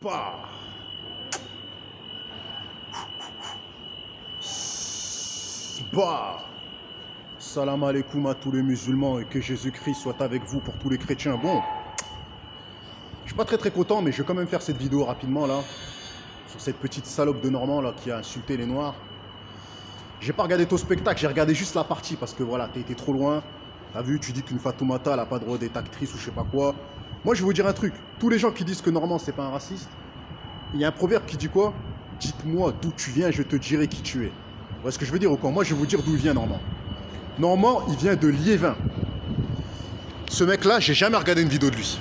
Bah. Bah. Salam alaikum à tous les musulmans et que Jésus-Christ soit avec vous pour tous les chrétiens. Bon, je suis pas très content, mais je vais quand même faire cette vidéo rapidement là, sur cette petite salope de Normand là qui a insulté les Noirs. J'ai pas regardé ton spectacle, j'ai regardé juste la partie parce que voilà, t'as été trop loin. T'as vu, tu dis qu'une Fatoumata elle a pas le droit d'être actrice ou je sais pas quoi. Moi je vais vous dire un truc, tous les gens qui disent que Normand c'est pas un raciste, il y a un proverbe qui dit quoi? Dites-moi d'où tu viens, je te dirai qui tu es. Vous voyez ce que je veux dire ou quoi? Moi je vais vous dire d'où il vient Normand. Normand, il vient de Liévin. Ce mec-là, j'ai jamais regardé une vidéo de lui.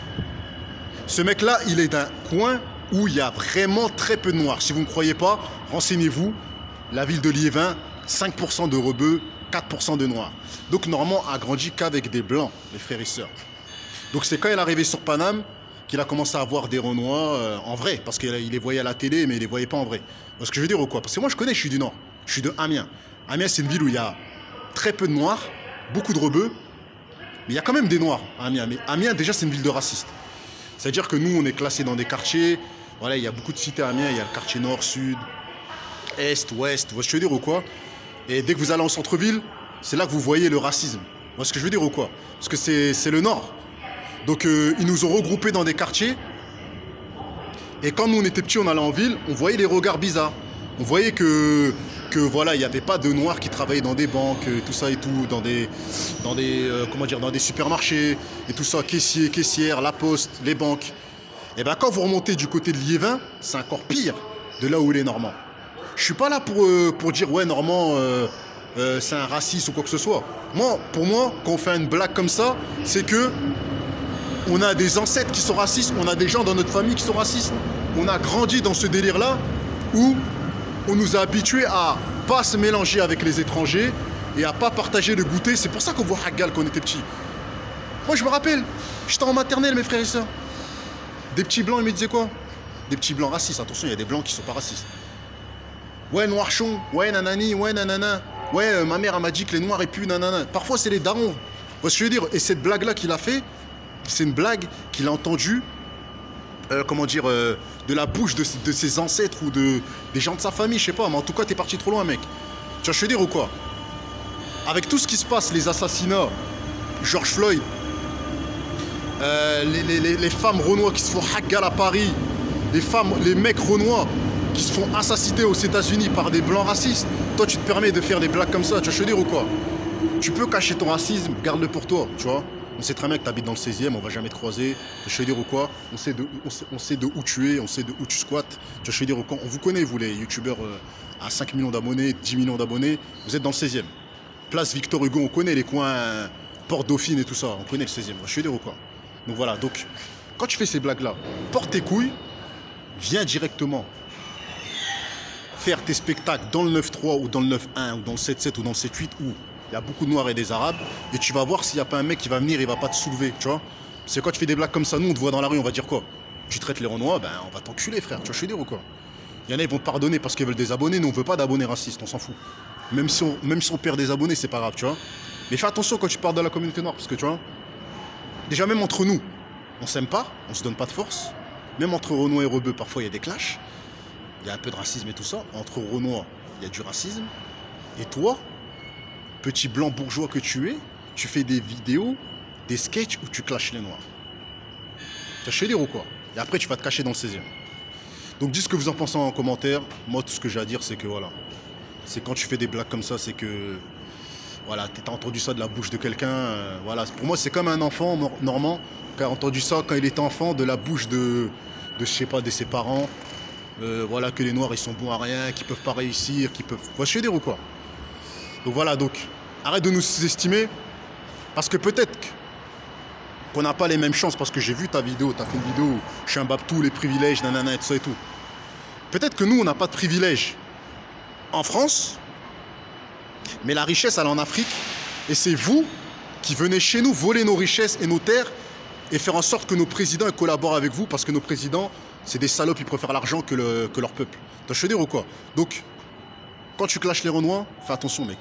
Ce mec-là, il est d'un coin où il y a vraiment très peu de Noirs. Si vous ne croyez pas, renseignez-vous. La ville de Liévin, 5% de rebeux, 4% de Noirs. Donc Normand a grandi qu'avec des Blancs, les frères et sœurs. Donc c'est quand il est arrivé sur Paname qu'il a commencé à voir des Renois en vrai. Parce qu'il les voyait à la télé, mais il les voyait pas en vrai. Parce que je veux dire ou quoi? Parce que moi je connais, je suis du Nord. Je suis de Amiens. Amiens, c'est une ville où il y a très peu de Noirs, beaucoup de rebeux, mais il y a quand même des Noirs à Amiens. Mais Amiens, déjà, c'est une ville de racistes. C'est-à-dire que nous, on est classés dans des quartiers. Voilà, il y a beaucoup de cités à Amiens. Il y a le quartier nord, sud, est, ouest. Vous voyez ce que je veux dire ou quoi? Et dès que vous allez en centre-ville, c'est là que vous voyez le racisme. Vous voyez ce que je veux dire ou quoi? Parce que c'est le nord. Donc, ils nous ont regroupés dans des quartiers. Et quand nous, on était petits, on allait en ville, on voyait les regards bizarres. On voyait que voilà, il n'y avait pas de Noirs qui travaillaient dans des banques, tout ça et tout, dans des comment dire, dans des supermarchés et tout ça, caissiers, caissières, la poste, les banques. Et bien quand vous remontez du côté de Liévin, c'est encore pire de là où il est Normand. Je suis pas là pour dire ouais Normand c'est un raciste ou quoi que ce soit. Pour moi, quand on fait une blague comme ça, c'est que on a des ancêtres qui sont racistes, on a des gens dans notre famille qui sont racistes. On a grandi dans ce délire-là où on nous a habitués à pas se mélanger avec les étrangers et à pas partager le goûter. C'est pour ça qu'on voit Haggal quand on était petit. Moi, je me rappelle, j'étais en maternelle, mes frères et sœurs. Des petits blancs, ils me disaient quoi? Des petits blancs racistes. Attention, il y a des blancs qui sont pas racistes. Ouais, noirchon, ouais, nanani, ouais, nanana. Ouais, ma mère, elle m'a dit que les noirs et puent, nanana. Parfois, c'est les darons. Vous voyez ce que je veux dire? Et cette blague-là qu'il a fait, c'est une blague qu'il a entendue comment dire, de la bouche de ses ancêtres ou des gens de sa famille, je sais pas, mais en tout cas, t'es parti trop loin, mec. Tu vois, je veux dire ou quoi? Avec tout ce qui se passe, les assassinats, George Floyd, les femmes renois qui se font haggal à Paris, les mecs renois qui se font assassiner aux États-Unis par des blancs racistes, toi, tu te permets de faire des blagues comme ça, tu vois, je veux dire ou quoi? Tu peux cacher ton racisme, garde-le pour toi, tu vois. On sait très bien que tu habites dans le 16e, on va jamais te croiser. Je veux dire ou quoi? On sait de où tu es, on sait de où tu squattes. Je veux dire ou quoi? On vous connaît, vous les youtubeurs à 5 millions d'abonnés, 10 millions d'abonnés. Vous êtes dans le 16e. Place Victor Hugo, on connaît les coins Porte Dauphine et tout ça. On connaît le 16e. Je veux dire ou quoi? Donc voilà, donc quand tu fais ces blagues-là, porte tes couilles, viens directement faire tes spectacles dans le 9-3 ou dans le 9-1 ou dans le 7-7 ou dans le 7-8 où il y a beaucoup de Noirs et des Arabes, et tu vas voir s'il n'y a pas un mec qui va venir, il va pas te soulever, tu vois. C'est quand tu fais des blagues comme ça, nous on te voit dans la rue, on va dire quoi? Tu traites les Renois, ben on va t'enculer frère, tu vois, je veux dire ou quoi? Il y en a, ils vont te pardonner parce qu'ils veulent des abonnés, nous on veut pas d'abonnés racistes, on s'en fout. Même si on perd des abonnés, c'est pas grave, tu vois. Mais fais attention quand tu parles de la communauté noire, parce que tu vois, déjà même entre nous, on s'aime pas, on se donne pas de force. Même entre Renois et Rebeux, parfois il y a des clashs, il y a un peu de racisme et tout ça. Entre Renois, il y a du racisme. Et toi, petit blanc bourgeois que tu es, tu fais des vidéos, des sketchs où tu clashes les Noirs. Tu vas dire ou quoi? Et après, tu vas te cacher dans le 16e. Donc, dis ce que vous en pensez en commentaire. Moi, tout ce que j'ai à dire, c'est que voilà. C'est quand tu fais des blagues comme ça, c'est que. Voilà, t'as entendu ça de la bouche de quelqu'un. Voilà, pour moi, c'est comme un enfant normand qui a entendu ça quand il était enfant de la bouche de je sais pas, de ses parents. Voilà, que les Noirs, ils sont bons à rien, qu'ils peuvent pas réussir, qu'ils peuvent. Tu vois ce que je veux dire ou quoi? Donc voilà, donc arrête de nous sous-estimer, parce que peut-être qu'on n'a pas les mêmes chances, parce que j'ai vu ta vidéo, tu as fait une vidéo, je suis un babtou, les privilèges, nanana et tout ça et tout. Peut-être que nous, on n'a pas de privilèges en France, mais la richesse, elle est en Afrique, et c'est vous qui venez chez nous voler nos richesses et nos terres, et faire en sorte que nos présidents collaborent avec vous, parce que nos présidents, c'est des salopes, ils préfèrent l'argent que leur peuple. Tu veux dire ou quoi? Donc, quand tu clashes les Renois, fais attention mec.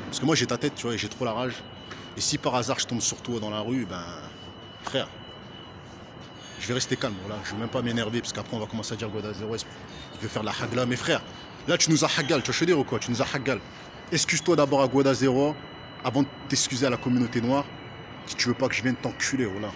Parce que moi j'ai ta tête, tu vois, et j'ai trop la rage. Et si par hasard je tombe sur toi dans la rue, ben frère, Je vais rester calme, voilà. Je ne vais même pas m'énerver parce qu'après on va commencer à dire Guada 0, il veut faire la hagla. Mais frère, là tu nous as hagal, tu vas dire ou quoi? Tu nous as hagal. Excuse-toi d'abord à Guada 0 avant de t'excuser à la communauté noire si tu veux pas que je vienne t'enculer, voilà.